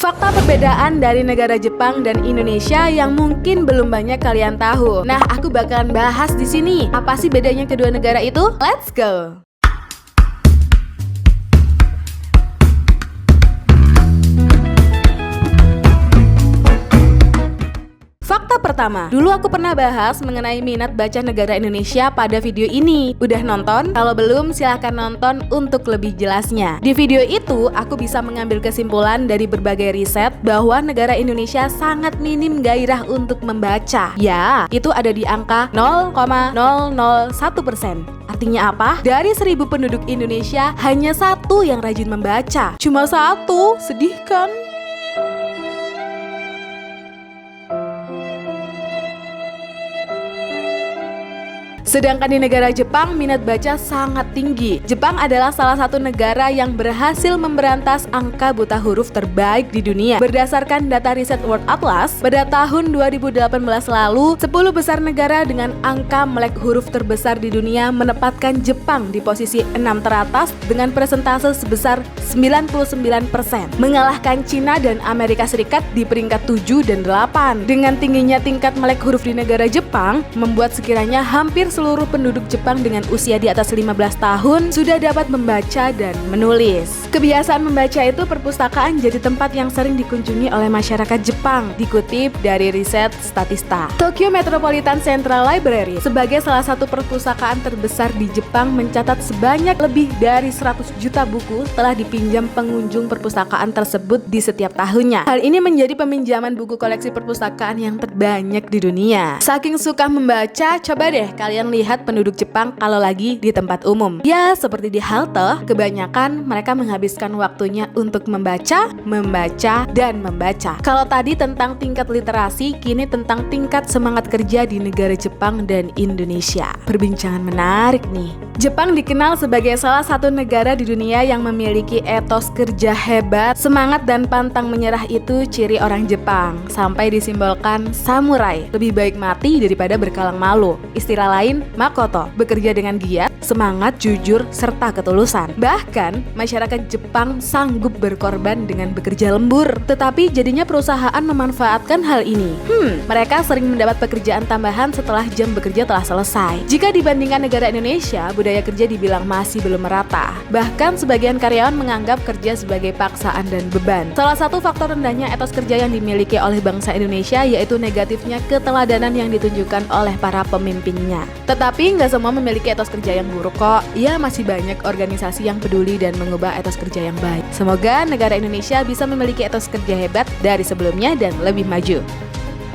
Fakta perbedaan dari negara Jepang dan Indonesia yang mungkin belum banyak kalian tahu. Nah, aku bakalan bahas di sini. Apa sih bedanya kedua negara itu? Let's go! Fakta pertama, dulu aku pernah bahas mengenai minat baca negara Indonesia pada video ini. Udah nonton? Kalau belum, silahkan nonton untuk lebih jelasnya. Di video itu, aku bisa mengambil kesimpulan dari berbagai riset bahwa negara Indonesia sangat minim gairah untuk membaca. Ya, itu ada di angka 0,001%. Artinya apa? Dari 1000 penduduk Indonesia, hanya 1 yang rajin membaca. Cuma 1, sedih kan? Sedangkan di negara Jepang, minat baca sangat tinggi. Jepang adalah salah satu negara yang berhasil memberantas angka buta huruf terbaik di dunia. Berdasarkan data riset World Atlas, pada tahun 2018 lalu, 10 besar negara dengan angka melek huruf terbesar di dunia menempatkan Jepang di posisi 6 teratas dengan persentase sebesar 99%, mengalahkan Cina dan Amerika Serikat di peringkat 7 dan 8. Dengan tingginya tingkat melek huruf di negara Jepang, membuat sekiranya hampir seluruh penduduk Jepang dengan usia di atas 15 tahun sudah dapat membaca dan menulis. Kebiasaan membaca itu perpustakaan jadi tempat yang sering dikunjungi oleh masyarakat Jepang, dikutip dari riset Statista. Tokyo Metropolitan Central Library sebagai salah satu perpustakaan terbesar di Jepang mencatat sebanyak lebih dari 100 juta buku telah dipinjam pengunjung perpustakaan tersebut di setiap tahunnya. Hal ini menjadi peminjaman buku koleksi perpustakaan yang terbanyak di dunia. Saking suka membaca, coba deh kalian lihat penduduk Jepang kalau lagi di tempat umum. Ya, seperti di halte, kebanyakan mereka menghabiskan waktunya untuk membaca, dan membaca. Kalau tadi tentang tingkat literasi, kini tentang tingkat semangat kerja di negara Jepang dan Indonesia. Perbincangan menarik nih. Jepang dikenal sebagai salah satu negara di dunia yang memiliki etos kerja hebat. Semangat dan pantang menyerah itu ciri orang Jepang, sampai disimbolkan samurai, lebih baik mati daripada berkalang malu. Istilah lain, makoto, bekerja dengan giat, semangat, jujur, serta ketulusan. Bahkan, masyarakat Jepang sanggup berkorban dengan bekerja lembur. Tetapi jadinya perusahaan memanfaatkan hal ini. Mereka sering mendapat pekerjaan tambahan setelah jam bekerja telah selesai. Jika dibandingkan negara Indonesia, budaya kerja dibilang masih belum merata. Bahkan sebagian karyawan menganggap kerja sebagai paksaan dan beban. Salah satu faktor rendahnya etos kerja yang dimiliki oleh bangsa Indonesia yaitu negatifnya keteladanan yang ditunjukkan oleh para pemimpinnya. Tetapi nggak semua memiliki etos kerja yang buruk kok. Ya, masih banyak organisasi yang peduli dan mengubah etos kerja yang baik. Semoga negara Indonesia bisa memiliki etos kerja hebat dari sebelumnya dan lebih maju.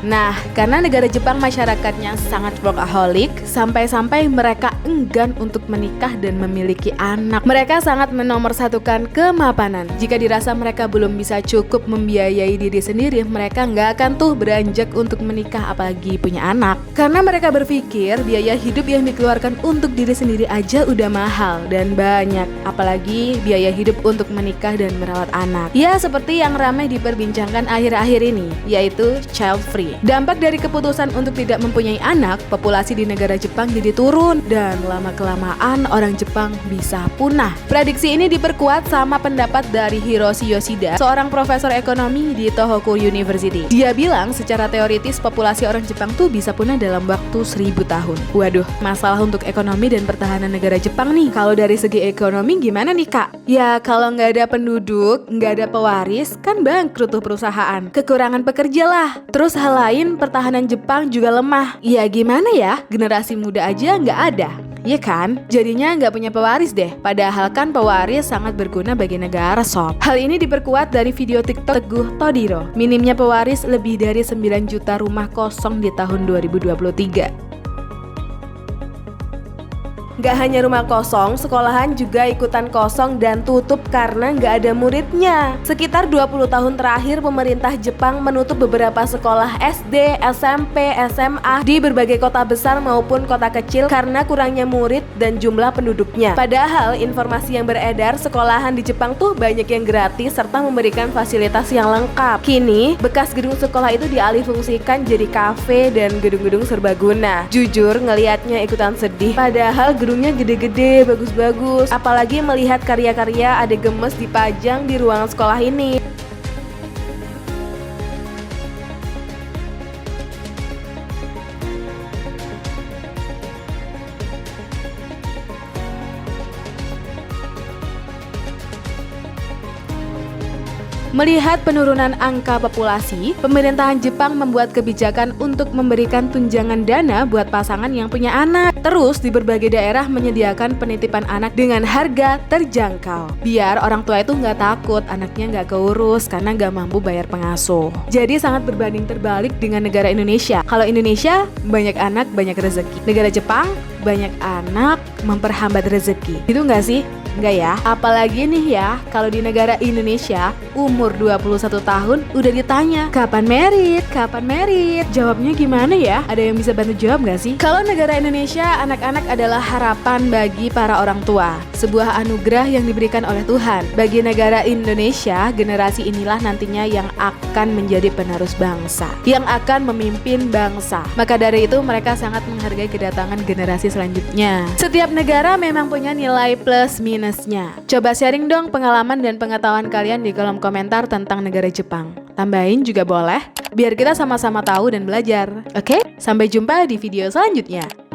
Nah, karena negara Jepang masyarakatnya sangat workaholic, sampai-sampai mereka enggan untuk menikah dan memiliki anak. Mereka sangat menomorsatukan kemapanan. Jika dirasa mereka belum bisa cukup membiayai diri sendiri, mereka nggak akan tuh beranjak untuk menikah apalagi punya anak. Karena mereka berpikir biaya hidup yang dikeluarkan untuk diri sendiri aja udah mahal dan banyak, apalagi biaya hidup untuk menikah dan merawat anak. Ya, seperti yang ramai diperbincangkan akhir-akhir ini, yaitu child free. Dampak dari keputusan untuk tidak mempunyai anak, populasi di negara Jepang jadi turun dan lama-kelamaan orang Jepang bisa punah. Prediksi ini diperkuat sama pendapat dari Hiroshi Yoshida, seorang profesor ekonomi di Tohoku University. Dia bilang secara teoritis populasi orang Jepang tuh bisa punah dalam waktu 1000 tahun. Waduh, masalah untuk ekonomi dan pertahanan negara Jepang nih. Kalau dari segi ekonomi gimana nih kak? Ya kalau nggak ada penduduk, nggak ada pewaris, kan bangkrut tuh perusahaan. Kekurangan pekerja lah. Terus hal lain, pertahanan Jepang juga lemah. Ya gimana ya, generasi muda aja nggak ada. Iya kan? Jadinya nggak punya pewaris deh. Padahal kan pewaris sangat berguna bagi negara sob. Hal ini diperkuat dari video TikTok Teguh Todiro. Minimnya pewaris lebih dari 9 juta rumah kosong di tahun 2023. Gak hanya rumah kosong, sekolahan juga ikutan kosong dan tutup karena gak ada muridnya. Sekitar 20 tahun terakhir, pemerintah Jepang menutup beberapa sekolah SD, SMP, SMA di berbagai kota besar maupun kota kecil karena kurangnya murid dan jumlah penduduknya. Padahal informasi yang beredar, sekolahan di Jepang tuh banyak yang gratis serta memberikan fasilitas yang lengkap. Kini, bekas gedung sekolah itu dialihfungsikan jadi kafe dan gedung-gedung serbaguna. Jujur, ngelihatnya ikutan sedih. Padahal gedungnya gede-gede, bagus-bagus. Apalagi melihat karya-karya Ade Gemes dipajang di ruangan sekolah ini. Melihat penurunan angka populasi, pemerintahan Jepang membuat kebijakan untuk memberikan tunjangan dana buat pasangan yang punya anak. Terus di berbagai daerah menyediakan penitipan anak dengan harga terjangkau, biar orang tua itu nggak takut anaknya nggak keurus karena nggak mampu bayar pengasuh. Jadi sangat berbanding terbalik dengan negara Indonesia. Kalau Indonesia banyak anak banyak rezeki, negara Jepang banyak anak memperhambat rezeki. Gitu nggak sih? Enggak ya? Apalagi nih ya, kalau di negara Indonesia, umur 21 tahun udah ditanya, kapan merit? Kapan merit? Jawabnya gimana ya? Ada yang bisa bantu jawab nggak sih? Kalau negara Indonesia, anak-anak adalah harapan bagi para orang tua, sebuah anugerah yang diberikan oleh Tuhan. Bagi negara Indonesia, generasi inilah nantinya yang akan menjadi penerus bangsa, yang akan memimpin bangsa. Maka dari itu mereka sangat menghargai kedatangan generasi selanjutnya. Setiap negara memang punya nilai plus minus. Coba sharing dong pengalaman dan pengetahuan kalian di kolom komentar tentang negara Jepang. Tambahin juga boleh, biar kita sama-sama tahu dan belajar. Oke, sampai jumpa di video selanjutnya.